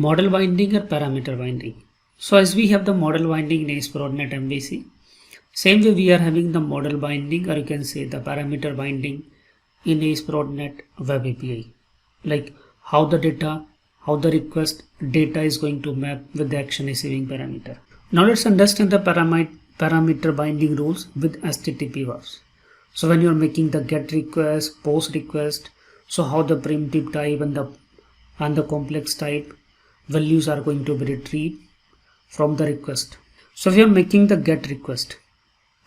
Model binding or parameter binding. So as we have the model binding in ASP.NET MVC, same way we are having the model binding, or you can say the parameter binding in ASP.NET Web API. Like how the request data is going to map with the action receiving parameter. Now let's understand the parameter binding rules with HTTP verbs. So when you are making the GET request, POST request, so how the primitive type and the complex type values are going to be retrieved from the request. So if you are making the GET request,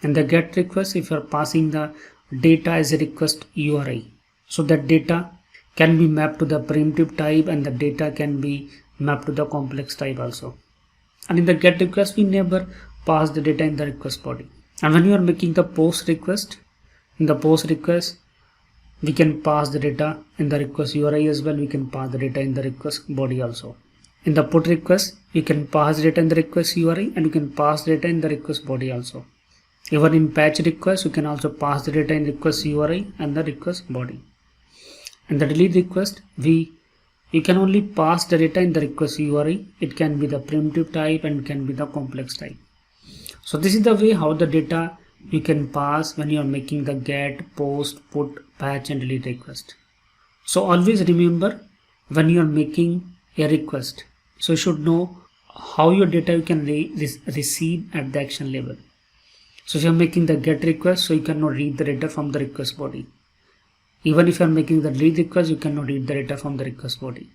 and the GET request, if you are passing the data as a request URI, so that data can be mapped to the primitive type and the data can be mapped to the complex type also. And in the GET request, we never pass the data in the request body. And when you are making the POST request, in the POST request, we can pass the data in the request URI as well. We can pass the data in the request body also. In the PUT request, you can pass data in the request URI and you can pass data in the request body also. Even in patch request, you can also pass the data in request URI and the request body. And the delete request, you can only pass the data in the request URI. It can be the primitive type and can be the complex type. So this is the way how the data you can pass when you are making the GET, POST, PUT, patch and delete request. So always remember, when you are making a request, so you should know how your data you can receive at the action level. So if you are making the GET request, so you cannot read the data from the request body. Even if you are making the delete request, you cannot read the data from the request body.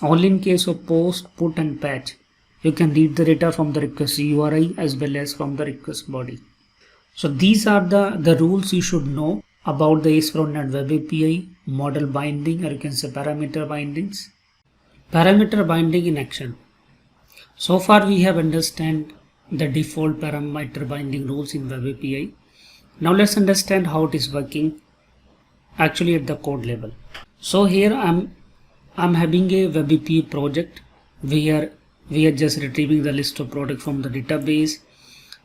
Only in case of POST, PUT and patch, you can read the data from the request URI as well as from the request body. So these are the rules you should know about the ASP.NET Web API, model binding, or you can say parameter bindings. Parameter binding in action. So far we have understand the default parameter binding rules in Web API. Now let's understand how it is working actually at the code level. So here I'm having a Web API project where we are just retrieving the list of product from the database,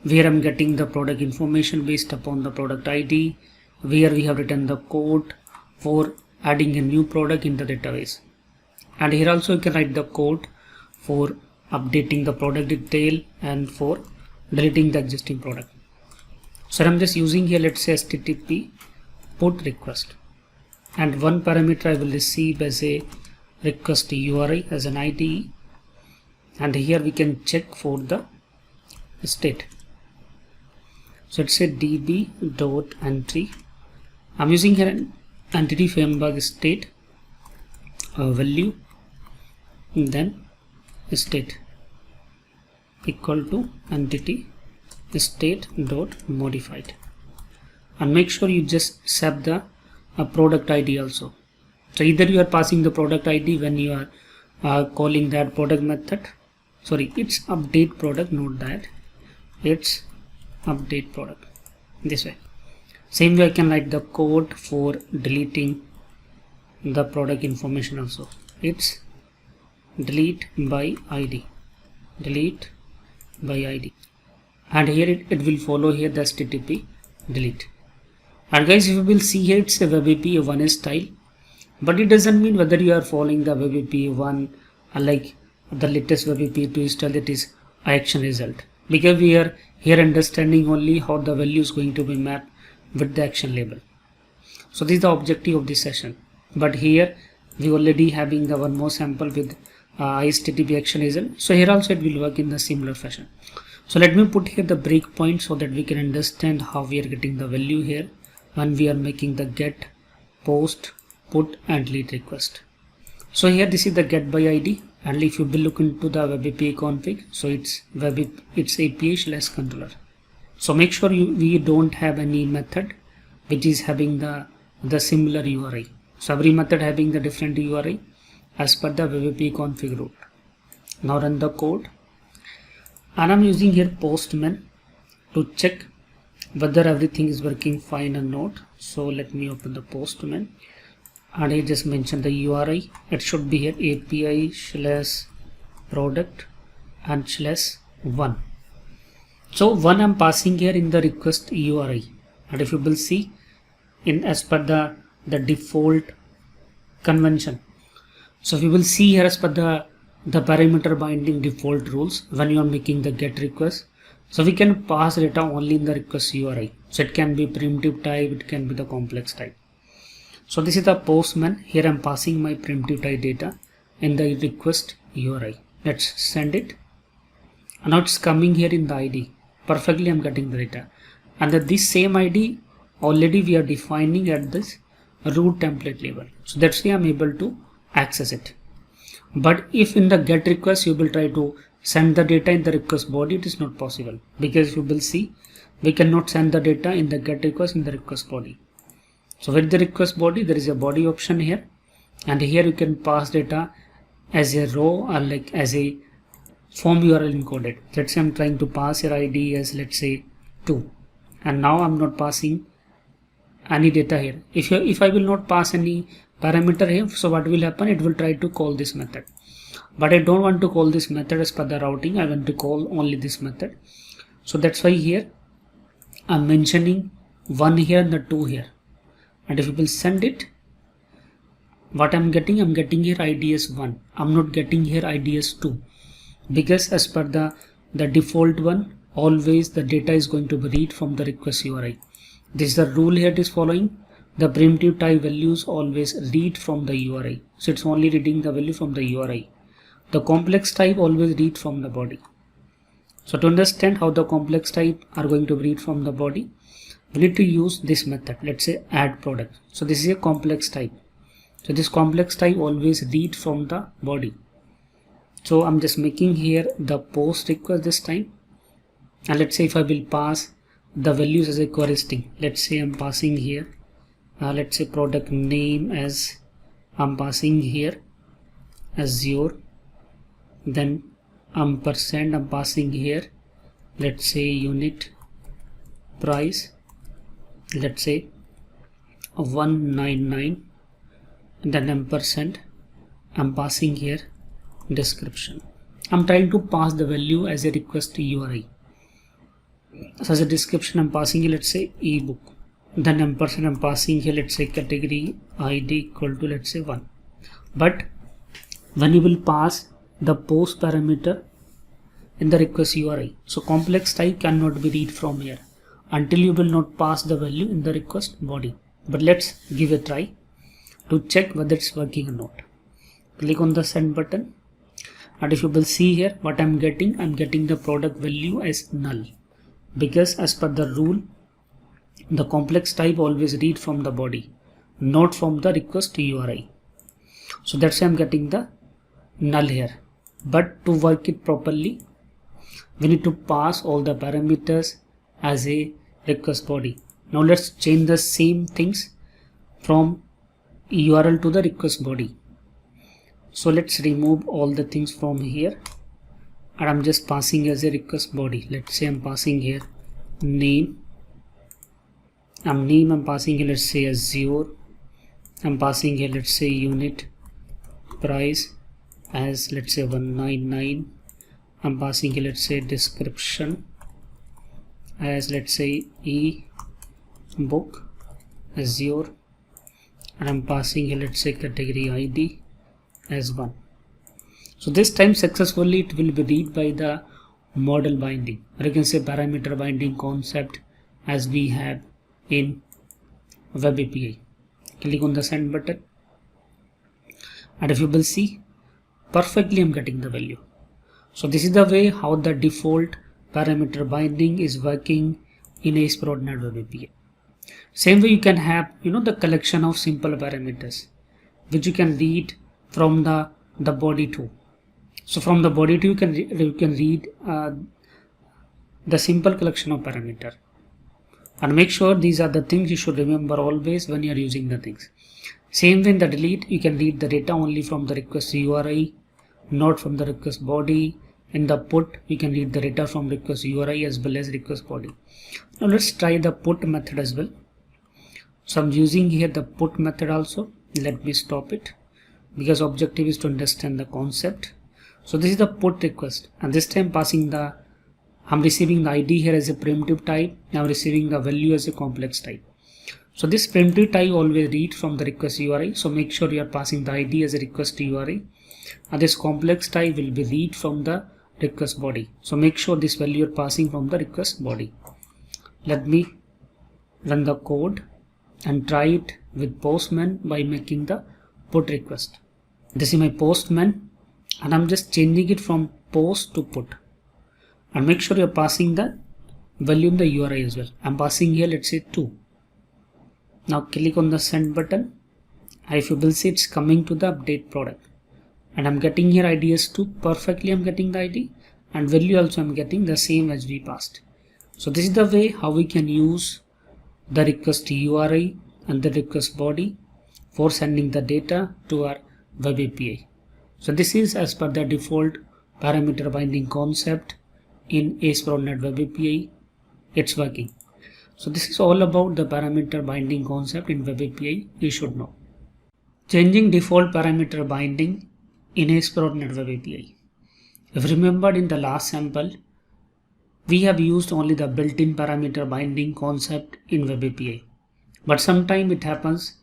where I'm getting the product information based upon the product ID, where we have written the code for adding a new product in the database. And here also you can write the code for updating the product detail and for deleting the existing product. So I'm just using here, let's say HTTP PUT request, and one parameter I will receive as a request URI as an ID, and here we can check for the state. So it's a db.entry. I'm using here an entity framework state value, then state equal to entity state dot modified, and make sure you just set the product ID also. So either you are passing the product ID when you are calling that product method. Sorry, it's update product, not that, it's update product. This way. Same way I can write the code for deleting the product information also. It's delete by ID, delete by ID, and here it will follow here the HTTP delete. And guys, if you will see here, it's a Web API 1 style, but it doesn't mean whether you are following the Web API 1 like the latest Web API 2 style, it is action result, because we are here understanding only how the value is going to be mapped with the action label. So this is the objective of this session. But here we already having the one more sample with HTTP action result. So here also it will work in the similar fashion. So let me put here the breakpoint so that we can understand how we are getting the value here when we are making the GET, POST, PUT and delete request. So here this is the GET by ID, and if you will look into the Web API config, so it's API/controller. So make sure we don't have any method which is having the similar URI. So every method having the different URI as per the Web API config route. Now run the code, and I'm using here Postman to check whether everything is working fine or not. So let me open the Postman, and I just mentioned the URI. It should be here API/product and /1. So one I'm passing here in the request URI, and if you will see in as per the default convention. So we will see here as per the the parameter binding default rules when you are making the GET request. So we can pass data only in the request URI. So it can be primitive type, it can be the complex type. So this is the postman. Here I'm passing my primitive type data in the request URI. Let's send it. And now it's coming here in the ID. Perfectly I'm getting the data. And this same ID already we are defining at this root template level. So that's why I'm able to access it. But if in the GET request you will try to send the data in the request body, it is not possible, because you will see we cannot send the data in the GET request in the request body. So with the request body, there is a body option here, and here you can pass data as a row or like as a form URL encoded. Let's say I'm trying to pass your ID as, let's say, 2, and now I'm not passing any data here. If I will not pass any parameter here, so what will happen? It will try to call this method, but I don't want to call this method as per the routing. I want to call only this method. So that's why here I'm mentioning 1 here and the 2 here. And if you will send it, what I'm getting here IDS 1. I'm not getting here IDS 2, because as per the default one, always the data is going to be read from the request URI. This is the rule here it is following. The primitive type values always read from the URI. So it's only reading the value from the URI. The complex type always read from the body. So to understand how the complex type are going to read from the body, we need to use this method. Let's say add product. So this is a complex type. So this complex type always read from the body. So I'm just making here the post request this time. And let's say if I will pass the values as a query string. Let's say I'm passing here. Let's say product name as I'm passing here as 0. Then ampersand I'm passing here. Let's say unit price. Let's say 199. And then ampersand I'm passing here description. I'm trying to pass the value as a request URI. So as a description I'm passing here, let's say ebook. Then ampersand I'm passing here, let's say category ID equal to, let's say 1. But when you will pass the post parameter in the request URI, so complex type cannot be read from here until you will not pass the value in the request body. But let's give a try to check whether it's working or not. Click on the send button, and if you will see here what I'm getting the product value as null, because as per the rule, the complex type always read from the body, not from the request URI. So that's why I'm getting the null here. But to work it properly, we need to pass all the parameters as a request body. Now let's change the same things from URL to the request body. So let's remove all the things from here, and I'm just passing as a request body. Let's say I'm passing here name. I'm passing here, let's say as 0. I'm passing here, let's say unit price as, let's say 199. I'm passing here, let's say description as, let's say e-book as 0. And I'm passing here, let's say category ID as 1. So this time successfully it will be read by the model binding, or you can say parameter binding concept as we have in web API. Click on the send button, and if you will see, perfectly I'm getting the value. So this is the way how the default parameter binding is working in ASP.NET Web API. Same way you can have the collection of simple parameters which you can read from the body too. So from the body too you can read the simple collection of parameter. And make sure these are the things you should remember always when you are using the things. Same way in the delete, you can read the data only from the request URI, not from the request body. In the put, you can read the data from request URI as well as request body. Now let's try the put method as well. So I'm using here the put method also. Let me stop it, because objective is to understand the concept. So this is the put request, and this time I'm receiving the ID here as a primitive type. Now receiving the value as a complex type. So this primitive type always read from the request URI. So make sure you are passing the ID as a request URI, and this complex type will be read from the request body. So make sure this value you're passing from the request body. Let me run the code and try it with postman by making the put request. This is my postman and I'm just changing it from post to put, and make sure you're passing the value in the URI as well. I'm passing here, let's say 2. Now click on the send button. If you will see, it's coming to the update product, and I'm getting here ID as 2. Perfectly I'm getting the ID, and value also I'm getting the same as we passed. So this is the way how we can use the request URI and the request body for sending the data to our web API. So this is as per the default parameter binding concept in ASP.NET Web API. It's working. So this is all about the parameter binding concept in Web API you should know. Changing default parameter binding in ASP.NET Web API. If remembered in the last sample, we have used only the built-in parameter binding concept in Web API. But sometimes it happens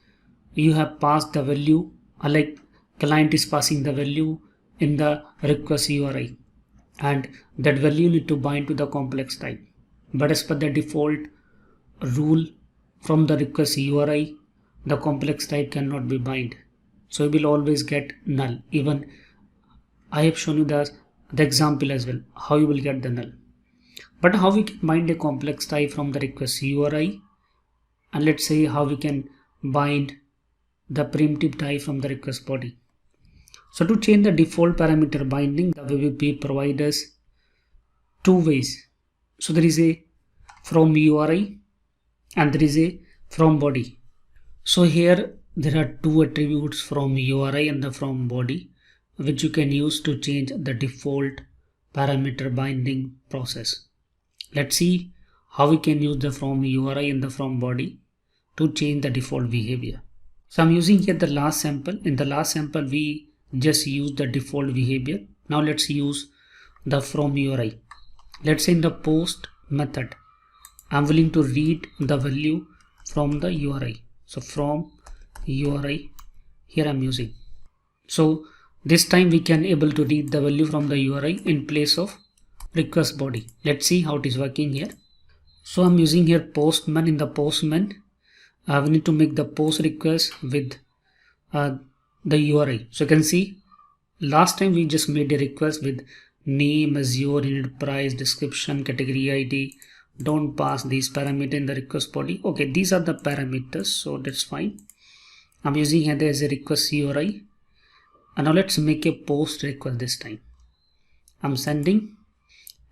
you have passed the value, like client is passing the value in the request URI, and that value need to bind to the complex type. But as per the default rule from the request URI, the complex type cannot be bind. So you will always get null. Even I have shown you the example as well, how you will get the null. But how we can bind a complex type from the request URI, and let's say how we can bind the primitive type from the request body. So to change the default parameter binding, the Web API provides us 2 ways. So there is a from URI and there is a from body. So here there are 2 attributes from URI and the from body, which you can use to change the default parameter binding process. Let's see how we can use the from URI and the from body to change the default behavior. So I'm using here the last sample. In the last sample we just use the default behavior. Now let's use the from URI. Let's say in the post method I'm willing to read the value from the URI. So from URI here I'm using. So this time we can able to read the value from the URI in place of request body. Let's see how it is working here. So I'm using here postman. In the postman we need to make the post request with the URI. So you can see last time we just made a request with name, Azure, unit price, description, category ID. Don't pass these parameters in the request body. Okay, these are the parameters, so that's fine. I'm using here as a request URI, and now let's make a post request this time. I'm sending,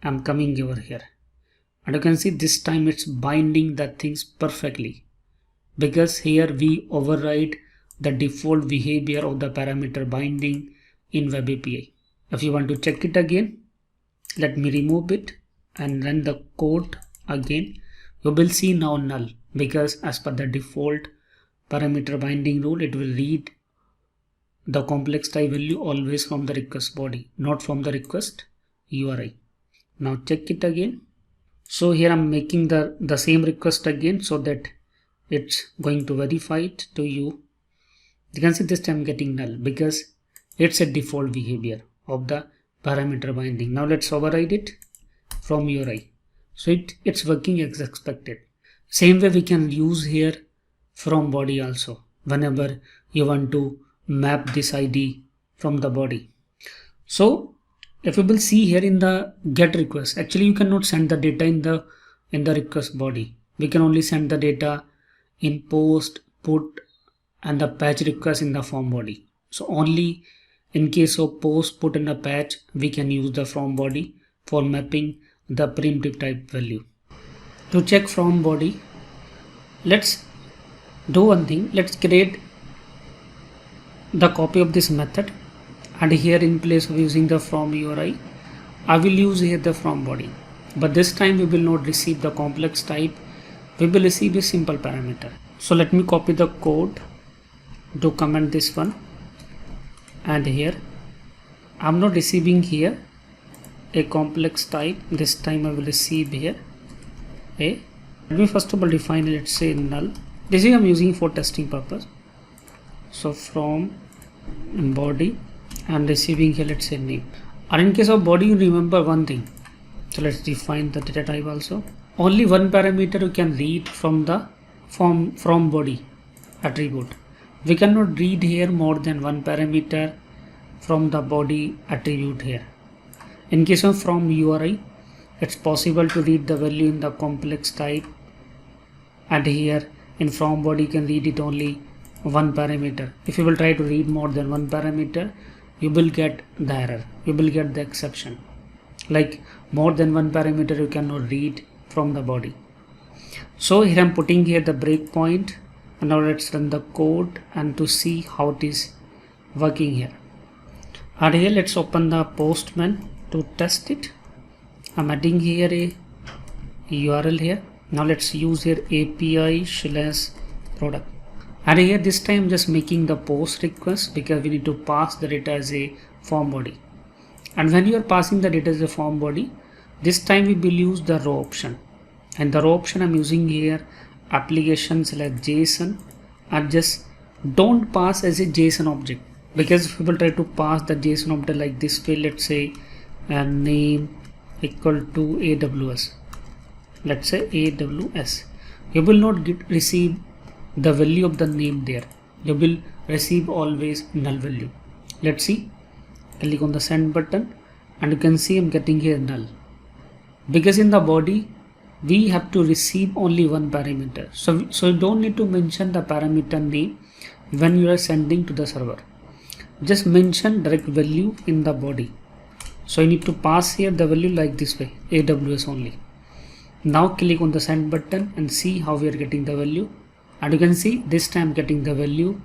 I'm coming over here, and you can see this time it's binding the things perfectly, because here we override the default behavior of the parameter binding in Web API. If you want to check it again, let me remove it and run the code again. You will see now null, because as per the default parameter binding rule, it will read the complex type value always from the request body, not from the request URI. Now check it again. So here I'm making the same request again so that it's going to verify it to you. You can see this time I'm getting null because it's a default behavior of the parameter binding. Now let's override it from URI. So it's working as expected. Same way we can use here from body also whenever you want to map this ID from the body. So if you will see here in the get request, actually you cannot send the data in the request body. We can only send the data in post, put, and the patch request in the from body. So only in case of post, put, and a patch, we can use the from body for mapping the primitive type value. To check from body, let's do one thing. Let's create the copy of this method, and here in place of using the from URI, I will use here the from body. But this time we will not receive the complex type, we will receive a simple parameter. So let me copy the code to comment this one, and here I'm not receiving here a complex type. This time I will receive here a, let me first of all define, let's say null. This is I'm using for testing purpose. So from body and receiving here, let's say name. Or in case of body, you remember one thing. So let's define the data type also. Only one parameter you can read from the from body attribute. We cannot read here more than one parameter from the body attribute here. In case of from URI, it's possible to read the value in the complex type, and here in from body you can read it only one parameter. If you will try to read more than one parameter, you will get the error, you will get the exception. Like more than one parameter you cannot read from the body. So here I'm putting here the breakpoint, and now let's run the code and to see how it is working here. And here let's open the Postman to test it. I'm adding here a URL here. Now let's use here API/product. And here this time just making the post request because we need to pass the data as a form body. And when you are passing the data as a form body, this time we will use the row option. And the row option I'm using here application/JSON, and just don't pass as a JSON object, because if we will try to pass the JSON object like this way, let's say name equal to AWS, let's say AWS, you will not receive the value of the name there. You will receive always null value. Let's see. Click on the send button, and you can see I'm getting here null, because in the body we have to receive only one parameter. So you don't need to mention the parameter name when you are sending to the server. Just mention direct value in the body. So you need to pass here the value like this way, AWS only. Now click on the send button and see how we are getting the value. And you can see this time getting the value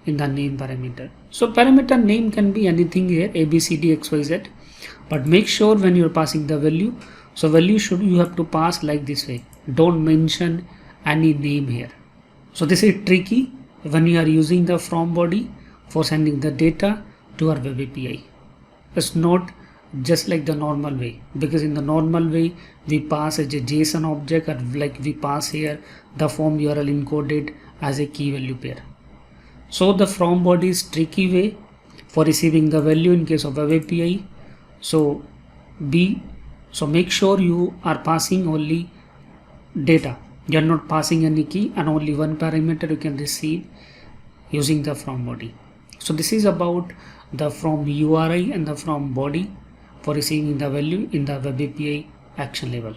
in the name parameter. So parameter name can be anything here, ABCD XYZ, but make sure when you are passing the value, so value you have to pass like this way. Don't mention any name here. So this is tricky when you are using the from body for sending the data to our web API. It's not just like the normal way, because in the normal way we pass as a JSON object, or like we pass here the form URL encoded as a key value pair. So the from body is tricky way for receiving the value in case of web API. So make sure you are passing only data. You are not passing any key, and only one parameter you can receive using the from body. So this is about the from URI and the from body for receiving the value in the web API action level.